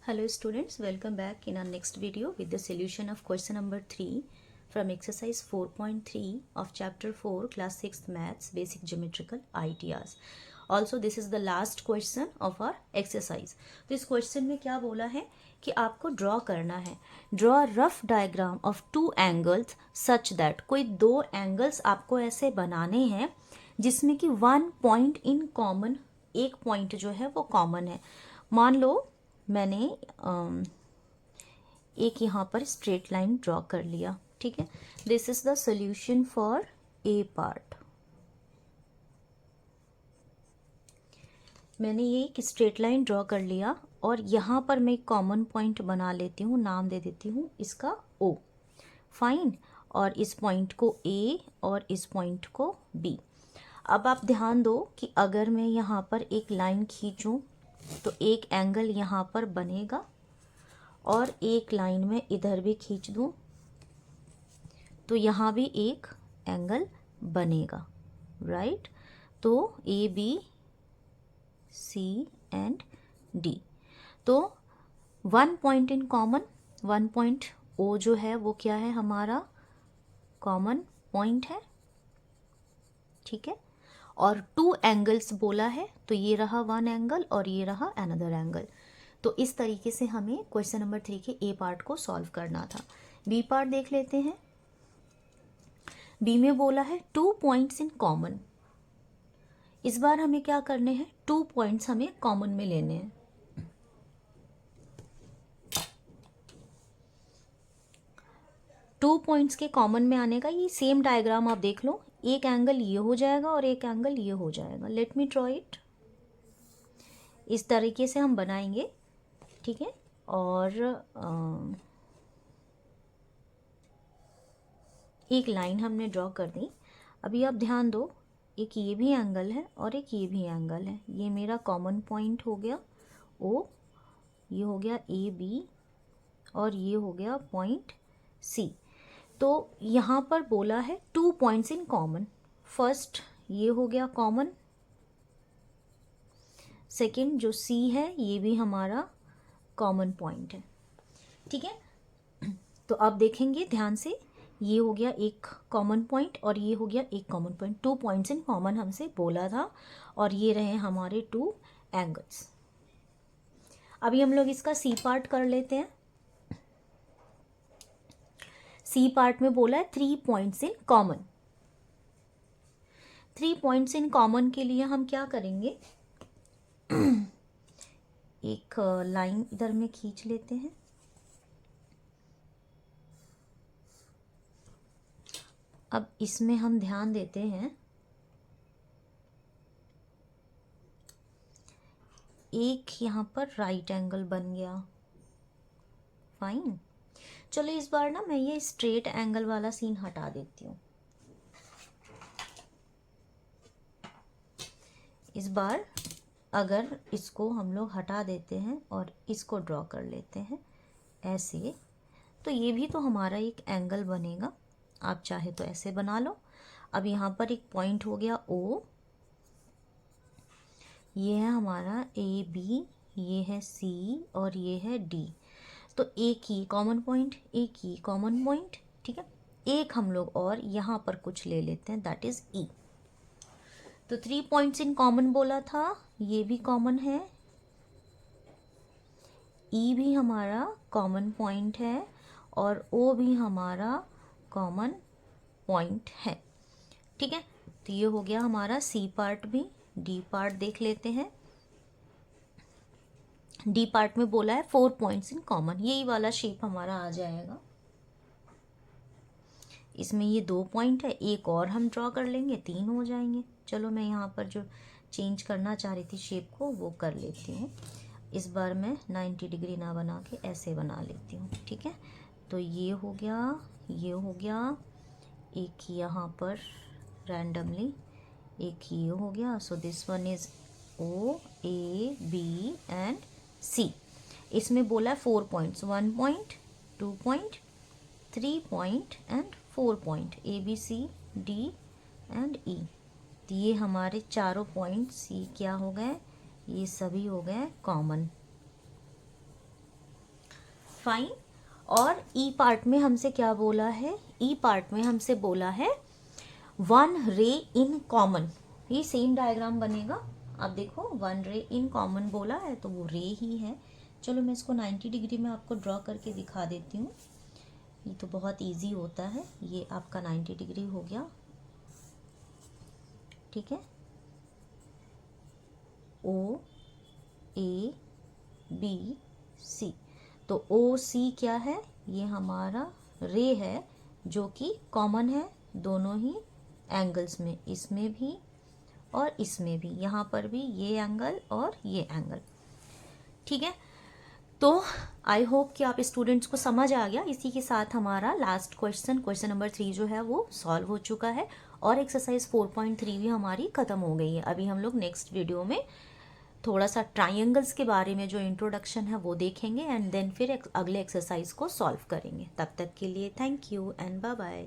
Hello students, welcome back in our next video with the solution of question number 3 from exercise 4.3 of chapter 4 class 6th maths basic geometrical ideas. Also this is the last question of our exercise. तो इस question में क्या बोला है कि आपको draw करना है, draw rough diagram of two angles such that, कोई दो एंगल्स आपको ऐसे बनाने हैं जिसमें कि वन पॉइंट इन कॉमन, एक पॉइंट जो है वो कॉमन है। मान लो मैंने एक यहाँ पर स्ट्रेट लाइन ड्रॉ कर लिया, ठीक है। This is the solution for a part. मैंने ये एक स्ट्रेट लाइन ड्रॉ कर लिया और यहाँ पर मैं एक कॉमन पॉइंट बना लेती हूँ, नाम दे देती हूँ इसका ओ, फाइन। और इस पॉइंट को ए और इस पॉइंट को बी। अब आप ध्यान दो कि अगर मैं यहाँ पर एक लाइन खींचूँ तो एक एंगल यहाँ पर बनेगा और एक लाइन में इधर भी खींच दूँ तो यहाँ भी एक एंगल बनेगा, राइट। तो A B C and D, तो one point in common, one point O जो है वो क्या है, हमारा कॉमन पॉइंट है, ठीक है। और टू एंगल्स बोला है तो ये रहा वन एंगल और ये रहा अनदर एंगल। तो इस तरीके से हमें क्वेश्चन नंबर 3 के ए पार्ट को सॉल्व करना था। बी पार्ट देख लेते हैं। बी में बोला है टू पॉइंट्स इन कॉमन। इस बार हमें क्या करने हैं, टू पॉइंट्स हमें कॉमन में लेने हैं। टू पॉइंट्स के कॉमन में आने का ये सेम डायग्राम आप देख लो, एक एंगल ये हो जाएगा और एक एंगल ये हो जाएगा। Let me draw it. इस तरीके से हम बनाएंगे, ठीक है। और एक लाइन हमने ड्रॉ कर दी। अभी आप ध्यान दो, एक ये भी एंगल है और एक ये भी एंगल है। ये मेरा कॉमन पॉइंट हो गया ओ, ये हो गया ए बी और ये हो गया पॉइंट सी। तो यहाँ पर बोला है two points in common. First ये हो गया कॉमन, सेकंड जो सी है ये भी हमारा कॉमन पॉइंट है, ठीक है। तो अब देखेंगे ध्यान से, ये हो गया एक कॉमन पॉइंट और ये हो गया एक common point. Two points in common हमसे बोला था और ये रहे हमारे टू एंगल्स। अभी हम लोग इसका सी पार्ट कर लेते हैं। सी पार्ट में बोला है three points in common. Three points in common के लिए हम क्या करेंगे, एक लाइन इधर में खींच लेते हैं। अब इसमें हम ध्यान देते हैं, एक यहाँ पर राइट एंगल बन गया, फाइन। चलो इस बार ना मैं ये स्ट्रेट एंगल वाला सीन हटा देती हूँ। इस बार अगर इसको हम लोग हटा देते हैं और इसको ड्रॉ कर लेते हैं ऐसे, तो ये भी तो हमारा एक एंगल बनेगा। आप चाहे तो ऐसे बना लो। अब यहाँ पर एक पॉइंट हो गया ओ, ये है हमारा ए बी, ये है सी और ये है डी। तो एक ही कॉमन पॉइंट, एक ही कॉमन पॉइंट, ठीक है। एक हम लोग और यहाँ पर कुछ ले लेते हैं, दैट इज ई। तो थ्री पॉइंट्स इन कॉमन बोला था, ये भी कॉमन है, ई भी हमारा कॉमन पॉइंट है और ओ भी हमारा कॉमन पॉइंट है, ठीक है। तो ये हो गया हमारा सी पार्ट भी। डी पार्ट देख लेते हैं। डी पार्ट में बोला है फोर पॉइंट्स इन कॉमन, यही वाला शेप हमारा आ जाएगा। इसमें ये दो पॉइंट है, एक और हम ड्रॉ कर लेंगे, तीन हो जाएंगे। चलो मैं यहाँ पर जो चेंज करना चाह रही थी शेप को वो कर लेती हूँ। इस बार मैं 90 डिग्री ना बना के ऐसे बना लेती हूँ, ठीक है। तो ये हो गया, ये हो गया, एक यहाँ पर रैंडमली एक ये हो गया। So this one is O A B and C. इसमें बोला है four points, one point, two point, three point and four point, A B C D and E. तो ये हमारे चारों पॉइंट्स ये क्या हो गए, ये सभी हो गए कॉमन। फाइन। और ई पार्ट में हमसे क्या बोला है, ई पार्ट में हमसे बोला है वन रे इन कॉमन। ये सेम डायग्राम बनेगा, अब देखो वन रे इन कॉमन बोला है तो वो रे ही है। चलो मैं इसको 90 डिग्री में आपको ड्रॉ करके दिखा देती हूँ, ये तो बहुत इजी होता है। ये आपका 90 डिग्री हो गया, ठीक है। ओ ए बी सी, तो ओ सी क्या है, ये हमारा रे है जो कि कॉमन है दोनों ही एंगल्स में, इसमें भी और इसमें भी, यहाँ पर भी ये एंगल और ये एंगल, ठीक है। तो आई होप कि आप स्टूडेंट्स को समझ आ गया। इसी के साथ हमारा लास्ट क्वेश्चन, क्वेश्चन नंबर 3 जो है वो सॉल्व हो चुका है और एक्सरसाइज 4.3 भी हमारी ख़त्म हो गई है। अभी हम लोग नेक्स्ट वीडियो में थोड़ा सा ट्राइंगल्स के बारे में जो इंट्रोडक्शन है वो देखेंगे एंड देन फिर अगले एक्सरसाइज को सॉल्व करेंगे। तब तक के लिए thank you and bye bye.